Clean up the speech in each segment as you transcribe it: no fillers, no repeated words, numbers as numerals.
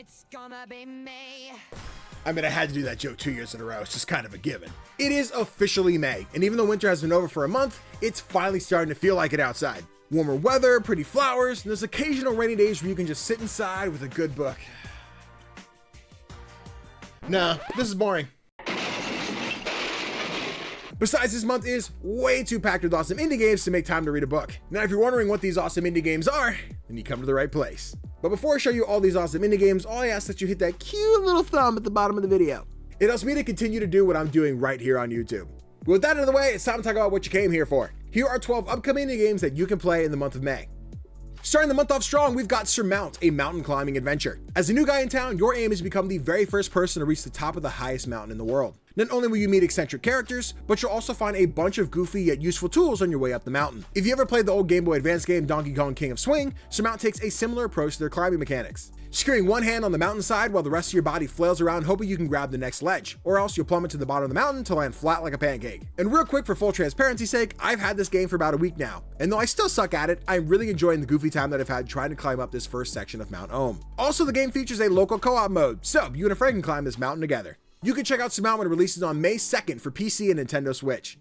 It's gonna be me. I mean, I had to do that joke 2 years in a row. It's just kind of a given. It is officially May, and even though winter has been over for a month, it's finally starting to feel like it outside. Warmer weather, pretty flowers, and there's occasional rainy days where you can just sit inside with a good book. Nah, this is boring. Besides, this month is way too packed with awesome indie games to make time to read a book. Now, if you're wondering what these awesome indie games are, then you come to the right place. But before I show you all these awesome indie games, all I ask that you hit that cute little thumb at the bottom of the video. It helps me to continue to do what I'm doing right here on YouTube. But with that out of the way, it's time to talk about what you came here for. Here are 12 upcoming indie games that you can play in the month of May. Starting the month off strong, we've got Surmount, a mountain climbing adventure. As a new guy in town, your aim is to become the very first person to reach the top of the highest mountain in the world. Not only will you meet eccentric characters, but you'll also find a bunch of goofy yet useful tools on your way up the mountain. If you ever played the old Game Boy Advance game Donkey Kong King of Swing, Surmount takes a similar approach to their climbing mechanics. Securing one hand on the mountainside while the rest of your body flails around hoping you can grab the next ledge, or else you'll plummet to the bottom of the mountain to land flat like a pancake. And real quick, for full transparency's sake, I've had this game for about a week now, and though I still suck at it, I'm really enjoying the goofy time that I've had trying to climb up this first section of Mount Ohm. Also, the game features a local co-op mode, so you and a friend can climb this mountain together. You can check out Surmount when it releases on May 2nd for PC and Nintendo Switch.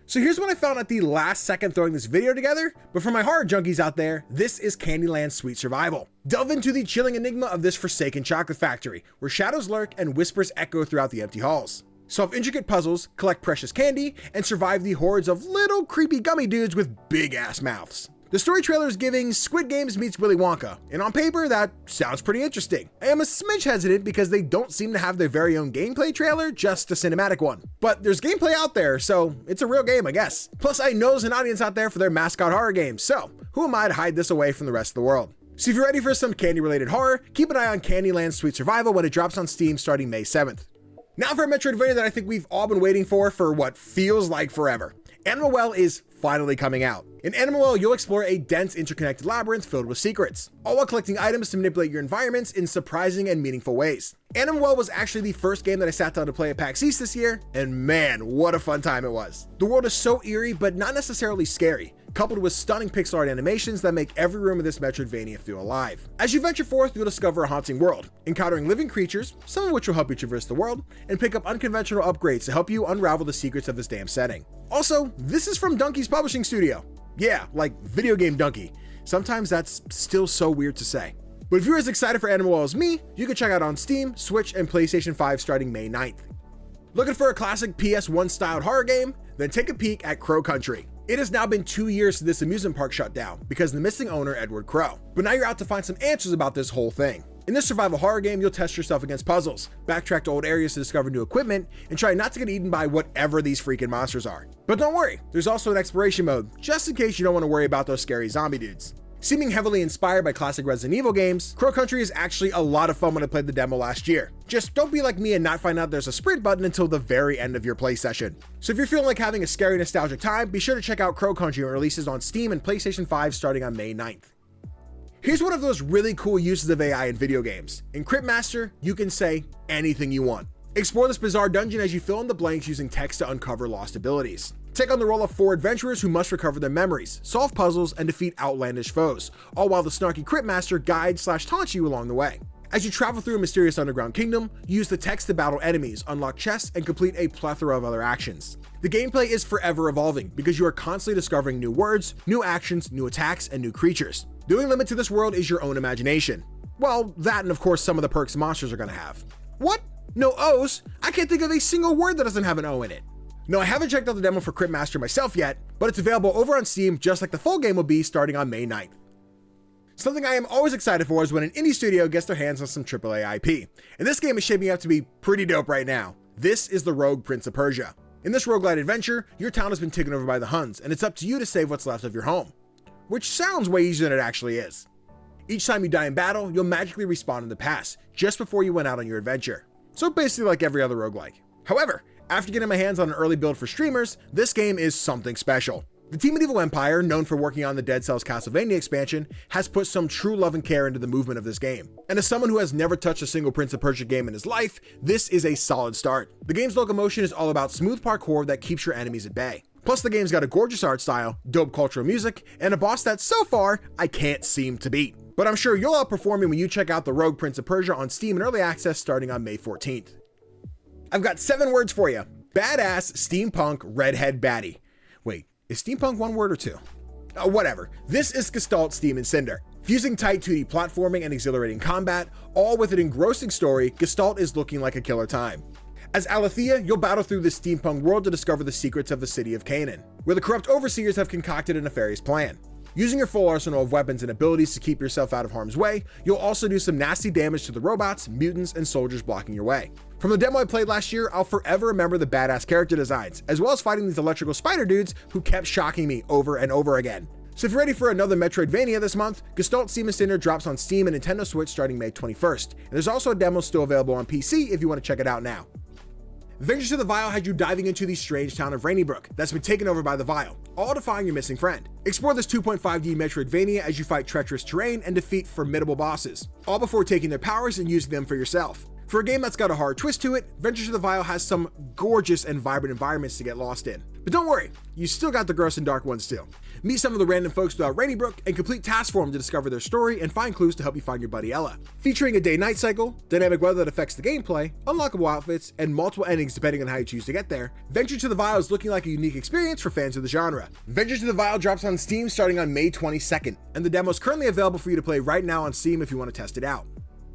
So here's what I found at the last second throwing this video together, but for my horror junkies out there, this is Candyland Sweet Survival. Delve into the chilling enigma of this forsaken chocolate factory, where shadows lurk and whispers echo throughout the empty halls. Solve intricate puzzles, collect precious candy, and survive the hordes of little creepy gummy dudes with big ass mouths. The story trailer is giving Squid Games meets Willy Wonka, and on paper, that sounds pretty interesting. I am a smidge hesitant because they don't seem to have their very own gameplay trailer, just a cinematic one. But there's gameplay out there, so it's a real game, I guess. Plus, I know there's an audience out there for their mascot horror games, so who am I to hide this away from the rest of the world? So if you're ready for some candy-related horror, keep an eye on Candyland Sweet Survival when it drops on Steam starting May 7th. Now for a Metroidvania that I think we've all been waiting for what feels like forever. Animal Well is finally coming out. In Animal Well, you'll explore a dense, interconnected labyrinth filled with secrets, all while collecting items to manipulate your environments in surprising and meaningful ways. Animal Well was actually the first game that I sat down to play at PAX East this year, and man, what a fun time it was. The world is so eerie, but not necessarily scary, coupled with stunning pixel art animations that make every room of this Metroidvania feel alive. As you venture forth, you'll discover a haunting world, encountering living creatures, some of which will help you traverse the world, and pick up unconventional upgrades to help you unravel the secrets of this damn setting. Also, this is from Donkey's publishing studio. Yeah, like video game Donkey. Sometimes that's still so weird to say. But if you're as excited for Animal Well as me, you can check out on Steam, Switch, and PlayStation 5 starting May 9th. Looking for a classic PS1 styled horror game? Then take a peek at Crow Country. It has now been 2 years since this amusement park shut down because of the missing owner, Edward Crow. But now you're out to find some answers about this whole thing. In this survival horror game, you'll test yourself against puzzles, backtrack to old areas to discover new equipment, and try not to get eaten by whatever these freaking monsters are. But don't worry, there's also an exploration mode, just in case you don't want to worry about those scary zombie dudes. Seeming heavily inspired by classic Resident Evil games, Crow Country is actually a lot of fun when I played the demo last year. Just don't be like me and not find out there's a sprint button until the very end of your play session. So if you're feeling like having a scary nostalgic time, be sure to check out Crow Country when it releases on Steam and PlayStation 5 starting on May 9th. Here's one of those really cool uses of AI in video games. In Cryptmaster, you can say anything you want. Explore this bizarre dungeon as you fill in the blanks using text to uncover lost abilities. Take on the role of 4 adventurers who must recover their memories, solve puzzles, and defeat outlandish foes, all while the snarky Cryptmaster guides/taunts you along the way. As you travel through a mysterious underground kingdom, use the text to battle enemies, unlock chests, and complete a plethora of other actions. The gameplay is forever evolving because you are constantly discovering new words, new actions, new attacks, and new creatures. The only limit to this world is your own imagination. Well, that and of course some of the perks monsters are gonna have. What? No O's? I can't think of a single word that doesn't have an O in it. No, I haven't checked out the demo for Cryptmaster myself yet, but it's available over on Steam just like the full game will be starting on May 9th. Something I am always excited for is when an indie studio gets their hands on some AAA IP, and this game is shaping up to be pretty dope right now. This is the Rogue Prince of Persia. In this roguelite adventure, your town has been taken over by the Huns, and it's up to you to save what's left of your home. Which sounds way easier than it actually is. Each time you die in battle, you'll magically respawn in the past, just before you went out on your adventure. So basically like every other roguelike. However, after getting my hands on an early build for streamers, this game is something special. The Team Medieval Empire, known for working on the Dead Cells Castlevania expansion, has put some true love and care into the movement of this game. And as someone who has never touched a single Prince of Persia game in his life, this is a solid start. The game's locomotion is all about smooth parkour that keeps your enemies at bay. Plus the game's got a gorgeous art style, dope cultural music, and a boss that so far I can't seem to beat. But I'm sure you'll outperform me when you check out the Rogue Prince of Persia on Steam in early access starting on May 14th. I've got 7 words for you. Badass steampunk redhead baddie. Wait, is steampunk 1 word or 2? Whatever. This is Gestalt Steam and Cinder. Fusing tight 2D platforming and exhilarating combat, all with an engrossing story, Gestalt is looking like a killer time. As Alethea, you'll battle through this steampunk world to discover the secrets of the city of Canaan, where the corrupt overseers have concocted a nefarious plan. Using your full arsenal of weapons and abilities to keep yourself out of harm's way, you'll also do some nasty damage to the robots, mutants, and soldiers blocking your way. From the demo I played last year, I'll forever remember the badass character designs, as well as fighting these electrical spider dudes who kept shocking me over and over again. So if you're ready for another Metroidvania this month, Gestalt Steam and Cinder drops on Steam and Nintendo Switch starting May 21st, and there's also a demo still available on PC if you want to check it out now. Vengeance to the Vile had you diving into the strange town of Rainybrook that's been taken over by the Vile, all to find your missing friend. Explore this 2.5D Metroidvania as you fight treacherous terrain and defeat formidable bosses, all before taking their powers and using them for yourself. For a game that's got a hard twist to it, Vengeance to the Vile has some gorgeous and vibrant environments to get lost in. But don't worry, you still got the gross and dark ones too. Meet some of the random folks throughout Rainybrook and complete tasks for them to discover their story and find clues to help you find your buddy Ella. Featuring a day-night cycle, dynamic weather that affects the gameplay, unlockable outfits, and multiple endings depending on how you choose to get there, Vengeance to the Vile is looking like a unique experience for fans of the genre. Vengeance to the Vile drops on Steam starting on May 22nd, and the demo is currently available for you to play right now on Steam if you want to test it out.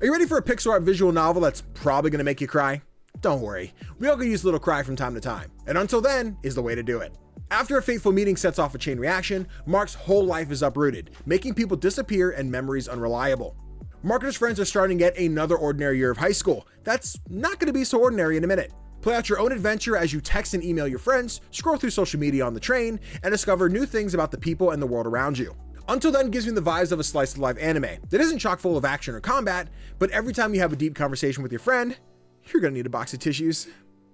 Are you ready for a pixel art visual novel that's probably going to make you cry? Don't worry, we all can use a little cry from time to time, and until then is the way to do it. After a fateful meeting sets off a chain reaction, Mark's whole life is uprooted, making people disappear and memories unreliable. Mark and his friends are starting yet another ordinary year of high school that's not going to be so ordinary in a minute. Play out your own adventure as you text and email your friends, scroll through social media on the train, and discover new things about the people and the world around you. Until Then gives me the vibes of a slice of life anime that isn't chock full of action or combat, but every time you have a deep conversation with your friend, you're gonna need a box of tissues.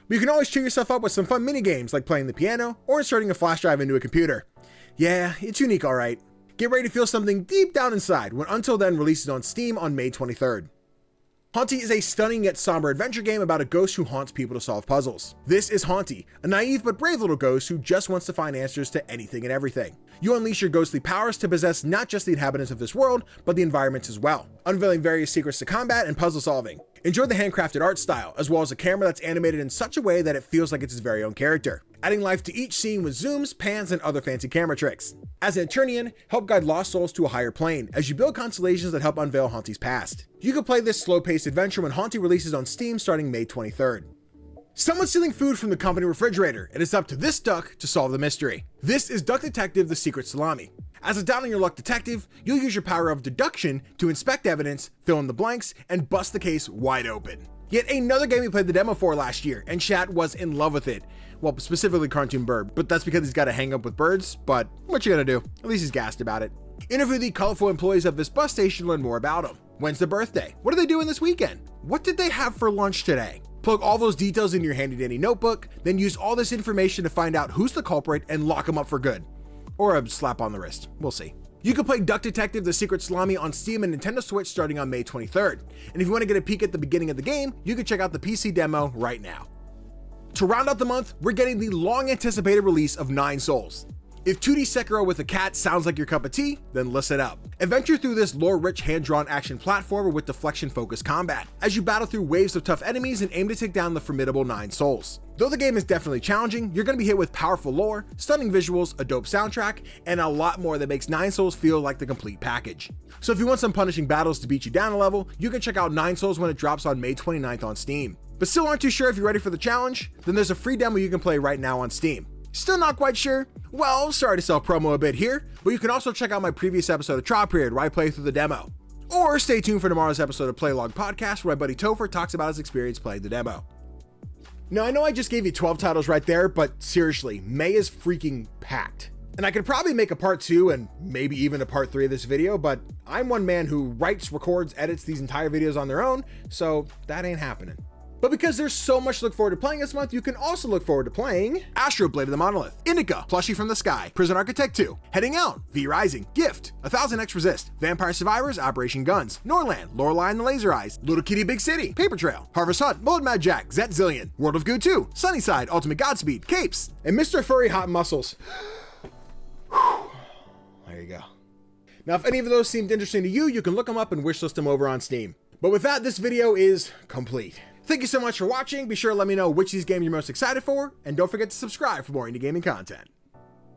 But you can always cheer yourself up with some fun mini games like playing the piano or inserting a flash drive into a computer. Yeah, it's unique alright. Get ready to feel something deep down inside when Until Then releases on Steam on May 23rd. Hauntii is a stunning yet somber adventure game about a ghost who haunts people to solve puzzles. This is Hauntii, a naive but brave little ghost who just wants to find answers to anything and everything. You unleash your ghostly powers to possess not just the inhabitants of this world, but the environments as well, unveiling various secrets to combat and puzzle solving. Enjoy the handcrafted art style, as well as a camera that's animated in such a way that it feels like it's its very own character, adding life to each scene with zooms, pans, and other fancy camera tricks. As an Eternian, help guide lost souls to a higher plane as you build constellations that help unveil Hauntii's past. You can play this slow-paced adventure when Hauntii releases on Steam starting May 23rd. Someone's stealing food from the company refrigerator, and it's up to this duck to solve the mystery. This is Duck Detective: The Secret Salami. As a down on your luck detective, you'll use your power of deduction to inspect evidence, fill in the blanks, and bust the case wide open. Yet another game we played the demo for last year, and chat was in love with it. Well, specifically Cartoon Bird, but that's because he's got to hang up with birds, but what you gonna do? At least he's gassed about it. Interview the colorful employees of this bus station to learn more about him. When's the birthday? What are they doing this weekend? What did they have for lunch today? Plug all those details into your handy dandy notebook, then use all this information to find out who's the culprit and lock him up for good. Or a slap on the wrist, we'll see. You can play Duck Detective: The Secret Salami on Steam and Nintendo Switch starting on May 23rd. And if you want to get a peek at the beginning of the game, you can check out the PC demo right now. To round out the month, we're getting the long anticipated release of 9 Souls. If 2D Sekiro with a cat sounds like your cup of tea, then listen up. Adventure through this lore-rich hand-drawn action platformer with deflection-focused combat, as you battle through waves of tough enemies and aim to take down the formidable 9 Souls. Though the game is definitely challenging, you're going to be hit with powerful lore, stunning visuals, a dope soundtrack, and a lot more that makes 9 Souls feel like the complete package. So if you want some punishing battles to beat you down a level, you can check out 9 Souls when it drops on May 29th on Steam. But still aren't too sure if you're ready for the challenge? Then there's a free demo you can play right now on Steam. Still not quite sure? Well, sorry to self-promo a bit here, but you can also check out my previous episode of Trial Period where I play through the demo. Or stay tuned for tomorrow's episode of Playlog Podcast where my buddy Topher talks about his experience playing the demo. Now I know I just gave you 12 titles right there, but seriously, May is freaking packed. And I could probably make a part 2 and maybe even a part 3 of this video, but I'm one man who writes, records, edits these entire videos on their own, so that ain't happening. But because there's so much to look forward to playing this month, you can also look forward to playing Astro Blade of the Monolith, Indica, Plushie from the Sky, Prison Architect 2, Heading Out, V Rising, Gift, 1000X Resist, Vampire Survivors, Operation Guns, Norland, Lorelei and the Laser Eyes, Little Kitty Big City, Paper Trail, Harvest Hunt, Bullet Mad Jack, Zet Zillion, World of Goo 2, Sunnyside, Ultimate Godspeed, Capes, and Mr. Furry Hot Muscles. There you go. Now, if any of those seemed interesting to you, you can look them up and wishlist them over on Steam. But with that, this video is complete. Thank you so much for watching. Be sure to let me know which of these games you're most excited for, and don't forget to subscribe for more indie gaming content.